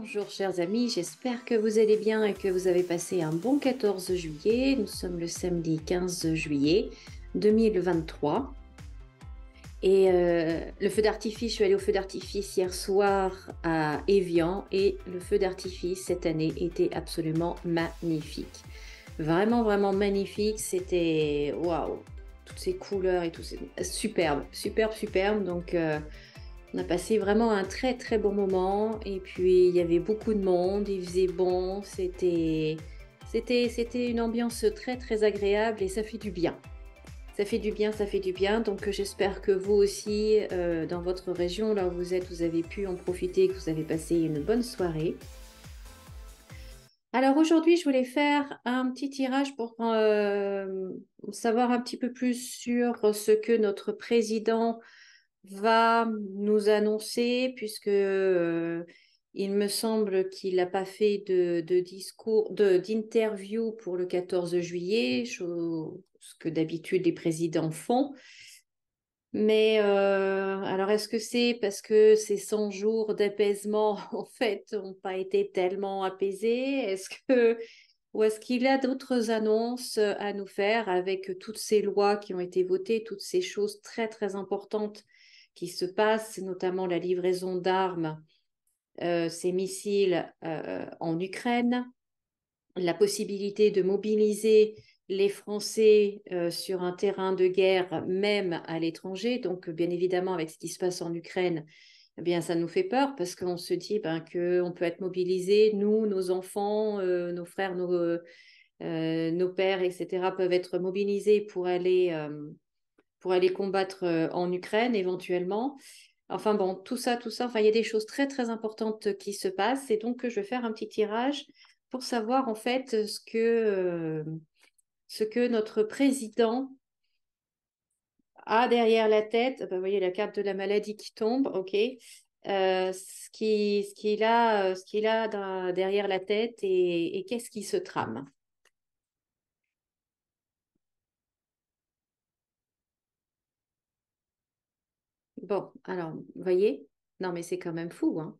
Bonjour chers amis, j'espère que vous allez bien et que vous avez passé un bon 14 juillet. Nous sommes le samedi 15 juillet 2023. Et le feu d'artifice, je suis allée au feu d'artifice hier soir à Évian et le feu d'artifice cette année était absolument magnifique. Vraiment, vraiment magnifique. C'était waouh, toutes ces couleurs et tout, c'est superbe, superbe, superbe. Donc, on a passé vraiment un très très bon moment et puis il y avait beaucoup de monde, il faisait bon, c'était une ambiance très très agréable et ça fait du bien. Ça fait du bien, ça fait du bien. Donc j'espère que vous aussi, dans votre région, là où vous êtes, vous avez pu en profiter, que vous avez passé une bonne soirée. Alors aujourd'hui, je voulais faire un petit tirage pour savoir un petit peu plus sur ce que notre président va nous annoncer, puisque il me semble qu'il n'a pas fait de discours, d'interview pour le 14 juillet, chose que d'habitude les présidents font. Mais alors, est-ce que c'est parce que ces 100 jours d'apaisement, en fait, n'ont pas été tellement apaisés? Ou est-ce qu'il a d'autres annonces à nous faire avec toutes ces lois qui ont été votées, toutes ces choses très, très importantes qui se passent, notamment la livraison d'armes, ces missiles en Ukraine, la possibilité de mobiliser les Français sur un terrain de guerre, même à l'étranger. Donc, bien évidemment, avec ce qui se passe en Ukraine, eh bien, ça nous fait peur parce qu'on se dit ben, qu'on peut être mobilisés, nous, nos enfants, nos frères, nos pères, etc., peuvent être mobilisés pour aller combattre en Ukraine éventuellement. Enfin bon, tout ça, enfin, il y a des choses très, très importantes qui se passent. Et donc, je vais faire un petit tirage pour savoir en fait ce que notre président a derrière la tête. Ben, vous voyez la carte de la maladie qui tombe, ok. Ce qu'il a derrière la tête et qu'est-ce qui se trame. Bon, alors, vous voyez, non mais c'est quand même fou, hein.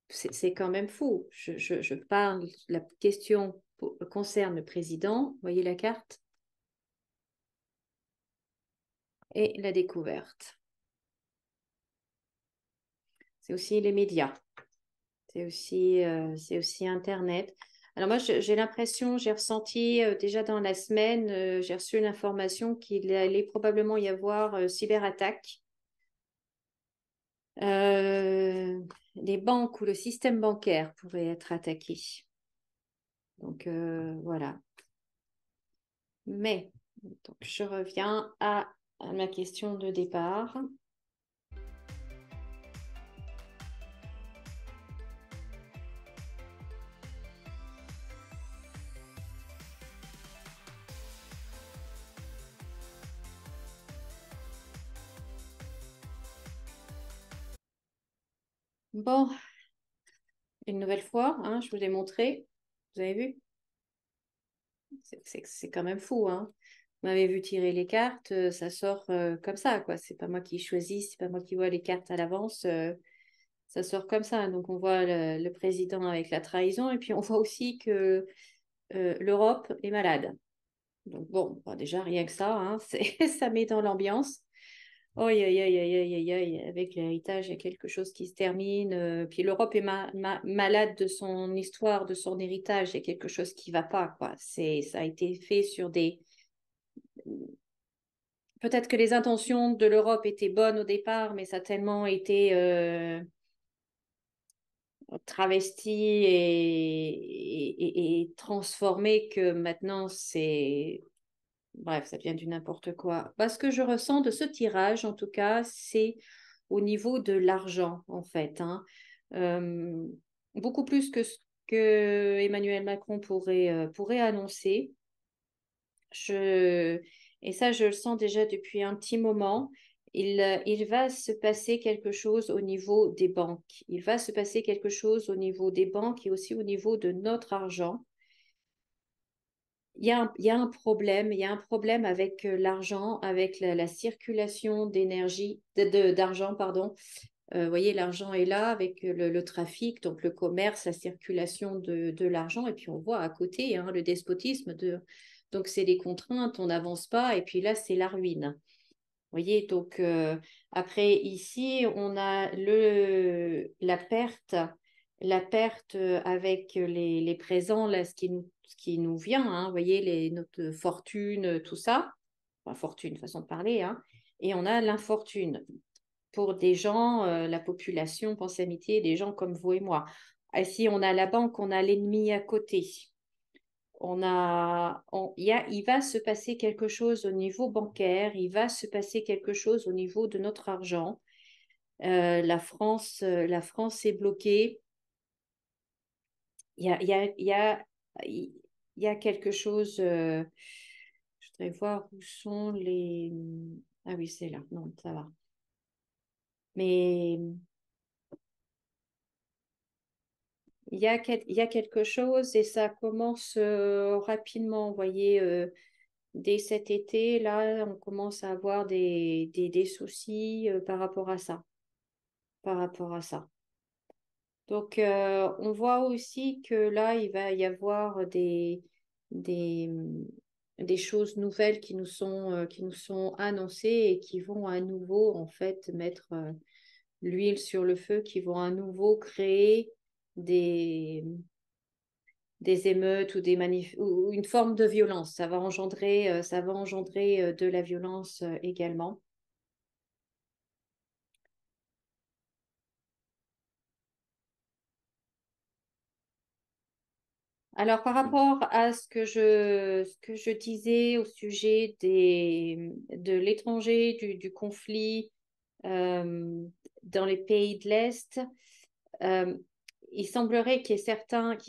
C'est quand même fou. Je parle, la question concerne le président, vous voyez la carte, et la découverte. C'est aussi les médias, c'est aussi Internet. Alors moi, j'ai l'impression, j'ai ressenti déjà dans la semaine, j'ai reçu l'information qu'il allait probablement y avoir cyberattaque. Euh, les banques ou le système bancaire pourraient être attaqués. Donc voilà. Mais, donc, je reviens à ma question de départ. Bon, une nouvelle fois, hein, je vous l'ai montré. Vous avez vu? C'est quand même fou, hein. Vous m'avez vu tirer les cartes, ça sort comme ça, quoi. C'est pas moi qui choisis, c'est pas moi qui vois les cartes à l'avance. Ça sort comme ça. Donc on voit le président avec la trahison et puis on voit aussi que l'Europe est malade. Donc bon, bah, déjà rien que ça, hein, ça met dans l'ambiance. Aïe, aïe, aïe, aïe, aïe, aïe, aïe. Avec l'héritage, il y a quelque chose qui se termine. Puis l'Europe est malade de son histoire, de son héritage. Il y a quelque chose qui va pas, quoi. Ça a été fait sur des. Peut-être que les intentions de l'Europe étaient bonnes au départ, mais ça a tellement été travesti et transformé que maintenant c'est. Bref, ça devient du n'importe quoi. Parce que je ressens de ce tirage, en tout cas, c'est au niveau de l'argent, en fait, hein. Euh, Beaucoup plus que ce que Emmanuel Macron pourrait annoncer. Je, et ça, je le sens déjà depuis un petit moment. Il va se passer quelque chose au niveau des banques. Il va se passer quelque chose au niveau des banques et aussi au niveau de notre argent. Il y a un problème, il y a un problème avec l'argent, avec la circulation d'énergie, d'argent, pardon, Vous voyez, l'argent est là avec le trafic, donc le commerce, la circulation de l'argent. Et puis on voit à côté hein, le despotisme. Donc c'est des contraintes, on n'avance pas. Et puis là, c'est la ruine. Vous voyez, donc après ici, on a la perte avec les présents, là, ce qui nous vient, hein, vous voyez, notre fortune, tout ça. Enfin, fortune, façon de parler, hein. Et on a l'infortune pour des gens, la population, pensée amitié, des gens comme vous et moi. Ici, on a la banque, on a l'ennemi à côté. Il va se passer quelque chose au niveau bancaire, il va se passer quelque chose au niveau de notre argent. La France est bloquée. Il y a, il y a, il y a, il y a quelque chose. Je voudrais voir où sont les. Ah oui, c'est là. Non, ça va. Mais il y a quelque chose et ça commence rapidement. Vous voyez, dès cet été, là, on commence à avoir des soucis par rapport à ça. Par rapport à ça. Donc, on voit aussi que là, il va y avoir des, des choses nouvelles qui nous sont annoncées et qui vont à nouveau, en fait, mettre l'huile sur le feu, qui vont à nouveau créer des, des émeutes ou ou une forme de violence. Ça va engendrer de la violence également. Alors, par rapport à ce que je disais au sujet de l'étranger, du conflit euh, dans les pays de l'Est, euh, il semblerait qu'il y ait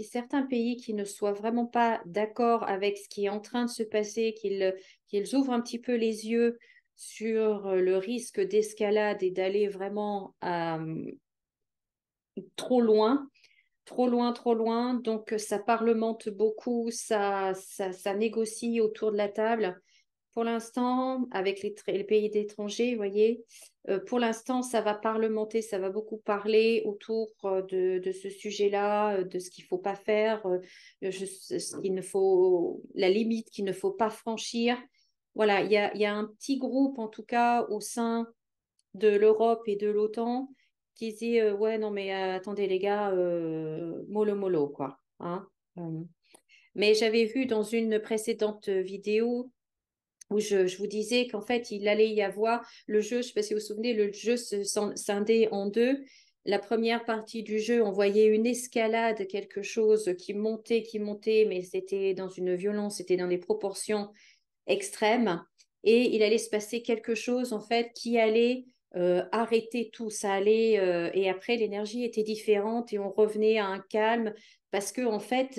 certains pays qui ne soient vraiment pas d'accord avec ce qui est en train de se passer, qu'ils ouvrent un petit peu les yeux sur le risque d'escalade et d'aller vraiment trop loin. Trop loin, trop loin. Donc, ça parlemente beaucoup, ça négocie autour de la table. Pour l'instant, avec les pays d'étrangers, vous voyez, pour l'instant, ça va parlementer, ça va beaucoup parler autour de ce sujet-là, de ce qu'il ne faut pas faire, ce qu'il ne faut, la limite qu'il ne faut pas franchir. Voilà, il y a un petit groupe, en tout cas, au sein de l'Europe et de l'OTAN qui dit ouais non mais attendez les gars mollo mollo quoi hein. Euh, mais j'avais vu dans une précédente vidéo où je vous disais qu'en fait il allait y avoir le jeu, je ne sais pas si vous vous souvenez, le jeu se scindait en deux. La première partie du jeu, on voyait une escalade, quelque chose qui montait, mais c'était dans une violence, c'était dans des proportions extrême et il allait se passer quelque chose en fait qui allait arrêter tout. Ça allait et après l'énergie était différente et on revenait à un calme parce que en fait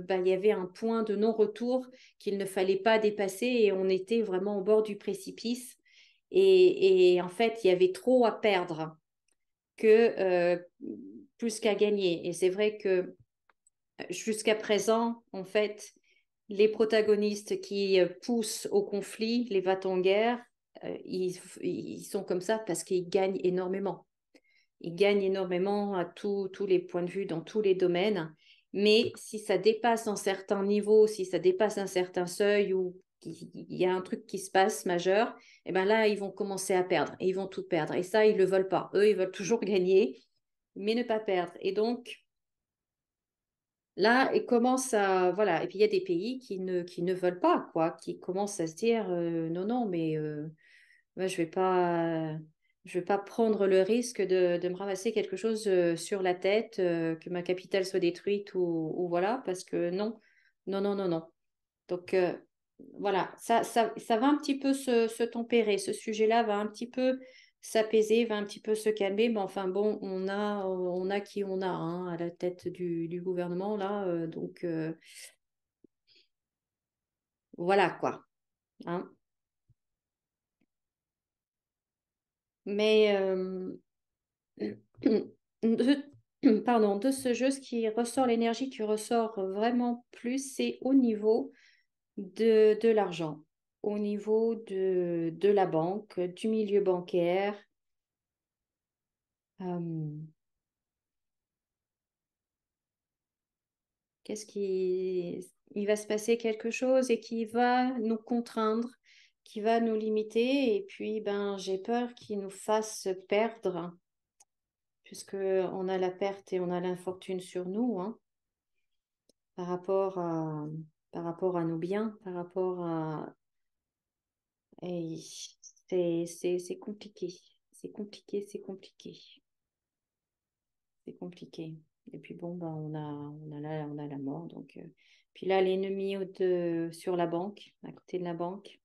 bah, il y avait un point de non-retour qu'il ne fallait pas dépasser et on était vraiment au bord du précipice et en fait il y avait trop à perdre que plus qu'à gagner. Et c'est vrai que jusqu'à présent, en fait, les protagonistes qui poussent au conflit, les va-t-en-guerre, ils sont comme ça parce qu'ils gagnent énormément. Ils gagnent énormément à tous les points de vue, dans tous les domaines. Mais si ça dépasse un certain niveau, si ça dépasse un certain seuil ou il y a un truc qui se passe majeur, et ben là, ils vont commencer à perdre et ils vont tout perdre. Et ça, ils ne le veulent pas. Eux, ils veulent toujours gagner, mais ne pas perdre. Et donc, là, il commence à, voilà, et puis il y a des pays qui ne veulent pas, quoi, qui commencent à se dire, non, non, mais moi, je vais pas prendre le risque de me ramasser quelque chose sur la tête, que ma capitale soit détruite ou voilà, parce que non, non, non, non, non. Donc, voilà, ça va un petit peu se tempérer. Ce sujet-là va un petit peu s'apaiser, va un petit peu se calmer. Mais enfin, bon, on a qui on a hein, à la tête du gouvernement, là. Donc, voilà, quoi. Hein. Mais, pardon, de ce jeu, ce qui ressort, l'énergie qui ressort vraiment plus, c'est au niveau de l'argent, au niveau de la banque, du milieu bancaire. Qu'est-ce qui... Il va se passer quelque chose et qui va nous contraindre, qui va nous limiter. Et puis, ben, j'ai peur qu'il nous fasse perdre, puisque on a la perte et on a l'infortune sur nous, hein, par rapport à, par rapport à nos biens, par rapport à... Et c'est compliqué. C'est compliqué, c'est compliqué. C'est compliqué. Et puis bon, ben, on a la mort. Donc, puis là, l'ennemi sur la banque, à côté de la banque.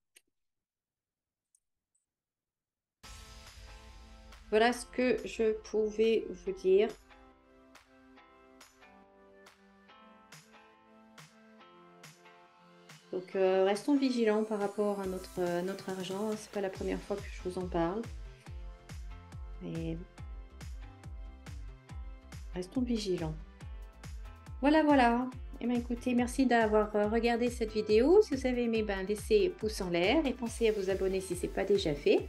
Voilà ce que je pouvais vous dire. Donc, restons vigilants par rapport à notre argent. C'est pas la première fois que je vous en parle. Et restons vigilants. Voilà, voilà. Eh bien, écoutez, merci d'avoir regardé cette vidéo. Si vous avez aimé, ben, laissez pouce en l'air et pensez à vous abonner si ce n'est pas déjà fait.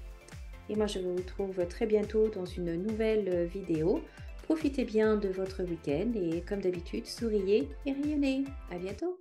Et moi, je vous retrouve très bientôt dans une nouvelle vidéo. Profitez bien de votre week-end et comme d'habitude, souriez et rayonnez. À bientôt.